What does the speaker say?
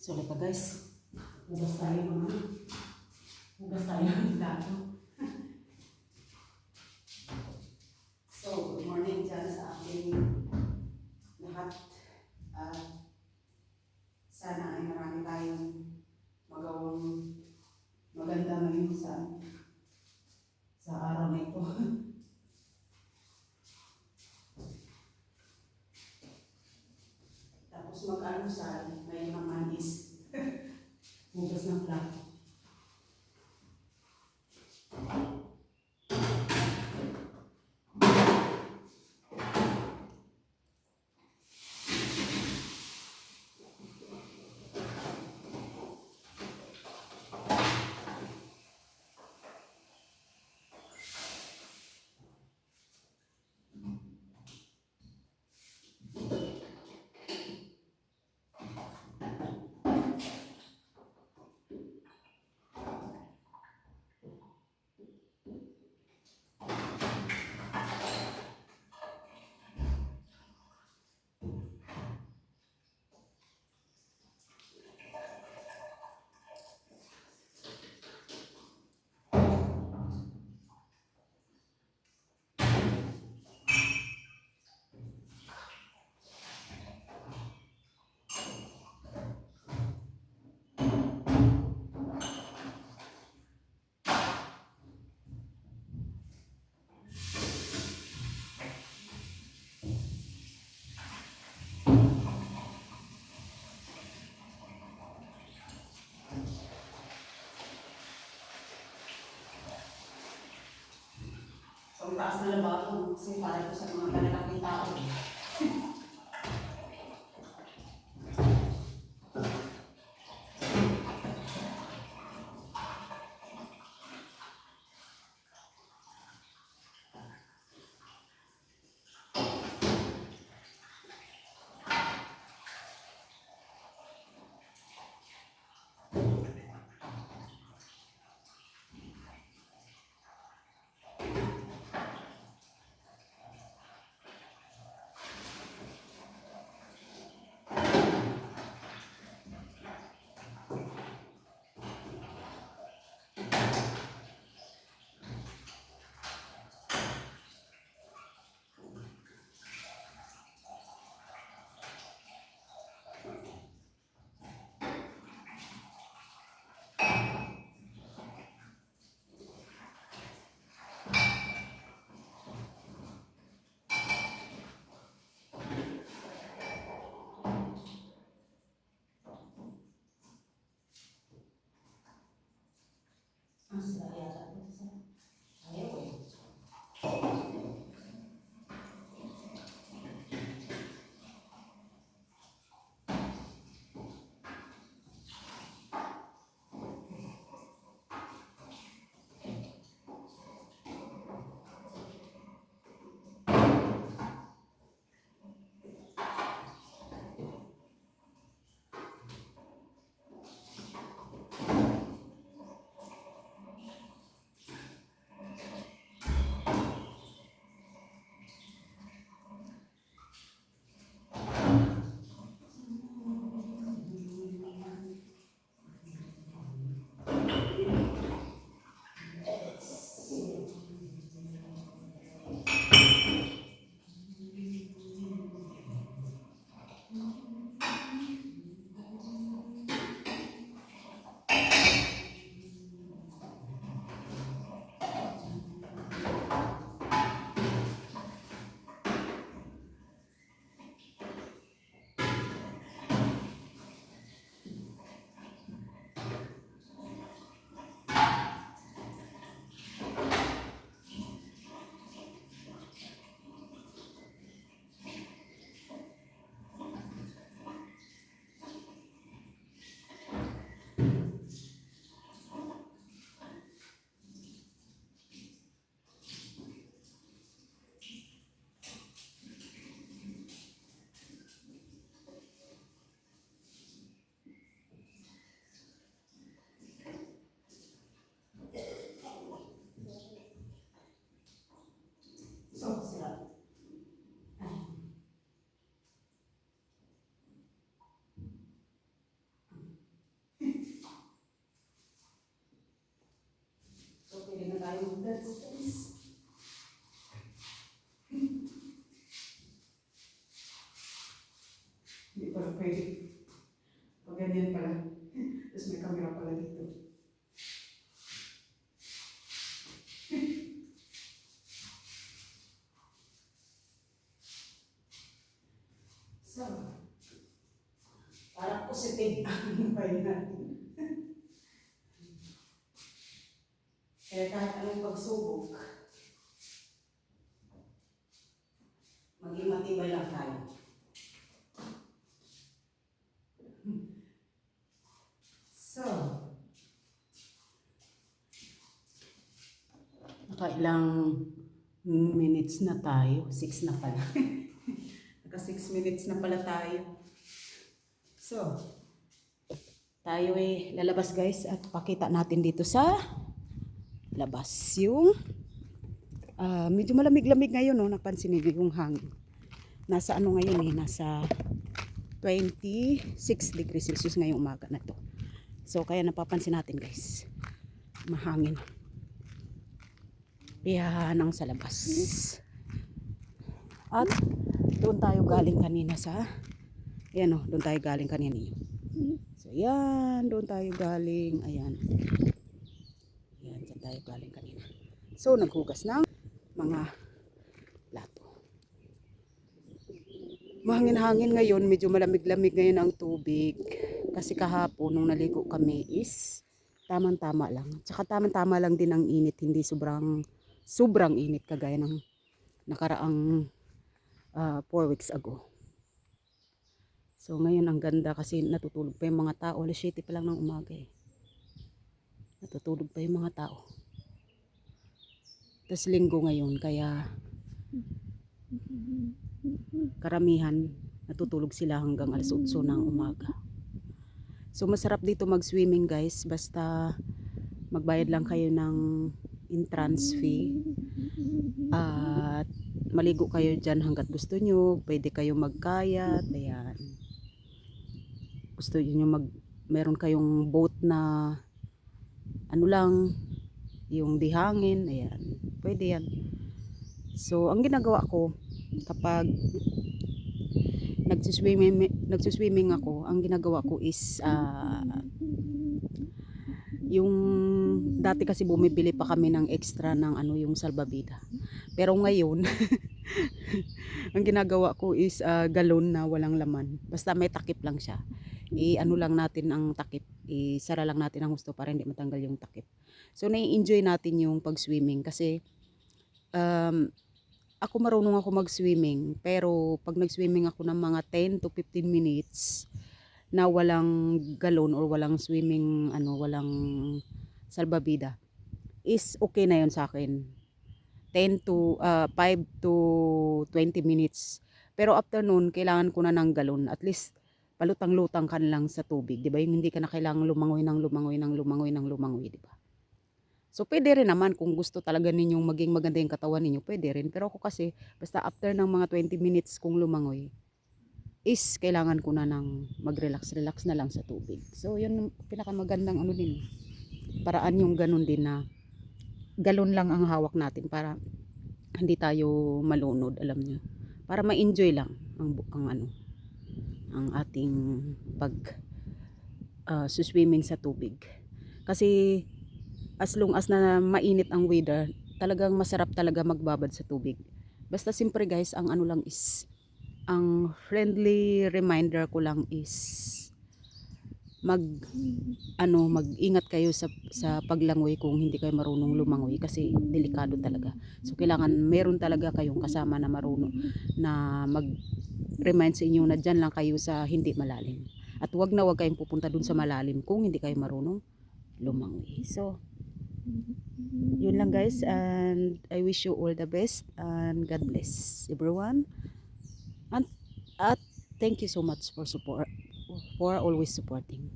Sorry pa guys. Hugas tayo mga. Hugas tayo ng plato. So, good morning dyan sa ating lahat. Sana ay marami tayong magawang maganda ngayon sa araw na ito. Tapos mag-almusal, ngayon naman is hugas ng plato. So, ang taas na lababo kasi para ko sa mga kalalaking tao. That's this. Hindi pala pwede. Pag ganyan pala. Tapos may camera pala dito. So, para positive ang buhay natin. Kaya kahit anong pagsubok, maging matibay lang tayo. So, nakailang minutes na tayo. 6 na pala. Naka 6 minutes na pala tayo. So, tayo lalabas guys at pakita natin dito sa labas yung medyo malamig-lamig ngayon, no? Napansin niyo yung hangin. Nasa ano ngayon nasa 26 degrees Celsius ngayong umaga na to. So kaya napapansin natin guys, mahangin. Yan ang sa labas. At doon tayo galing kanina sa doon tayo galing kanina. So yan, doon tayo galing, ayan. Yan, dyan tayo galing kanina. So naghugas ng mga plato. Mahangin-hangin ngayon, medyo malamig-lamig ngayon ang tubig. Kasi kahapon nung naligo kami is tamang-tama lang. Tsaka tamang-tama lang din ang init, hindi sobrang init kagaya ng nakaraang 4 weeks ago. So ngayon ang ganda kasi natutulog pa yung mga tao. Alas 7 pa lang ng umaga Natutulog pa yung mga tao. Tapos linggo ngayon kaya karamihan natutulog sila hanggang alas 8 ng umaga. So masarap dito mag-swimming guys, basta magbayad lang kayo ng entrance fee at maligo kayo dyan hanggat gusto nyo. Pwede kayo magkayat, ayan. Gusto nyo meron kayong boat na ano lang, yung dihangin, ayan. Pwede yan. So ang ginagawa ko kapag nagsuswimming ako, ang ginagawa ko is yung dati kasi bumibili pa kami ng extra ng yung salbabida. Pero ngayon ang ginagawa ko is galon na walang laman. Basta may takip lang siya. Ano lang natin ang takip. Isara lang natin ang husto para hindi matanggal yung takip. So nai-enjoy natin yung pag-swimming kasi ako marunong ako mag-swimming, pero pag nag-swimming ako ng mga 10 to 15 minutes na walang galon or walang swimming walang salbabida is okay na yun sa akin. 5 to 20 minutes. Pero after noon, kailangan ko na ng galon. At least palutang-lutang ka lang sa tubig, 'di ba? Yung hindi ka na kailangang lumangoy, di ba? So pwede rin naman kung gusto talaga ninyong maging maganda yung katawan ninyo, pwede rin. Pero ako kasi basta after ng mga 20 minutes kung lumangoy is kailangan ko na ng mag-relax na lang sa tubig. So yun pinakamagandang din. Paraan yung ganun din na galon lang ang hawak natin para hindi tayo malunod, alam nyo. Para ma-enjoy lang ang ating swimming sa tubig. Kasi as long as na mainit ang weather, talagang masarap talaga magbabad sa tubig. Basta simpre guys, ang lang is, ang friendly reminder ko lang is mag-ingat kayo sa paglangoy kung hindi kayo marunong lumangoy kasi delikado talaga. So kailangan meron talaga kayong kasama na marunong na mag-remind sa inyo na dyan lang kayo sa hindi malalim. At wag kayong pupunta dun sa malalim kung hindi kayo marunong lumangoy. So yun lang guys, and I wish you all the best and God bless everyone. And at thank you so much for always supporting.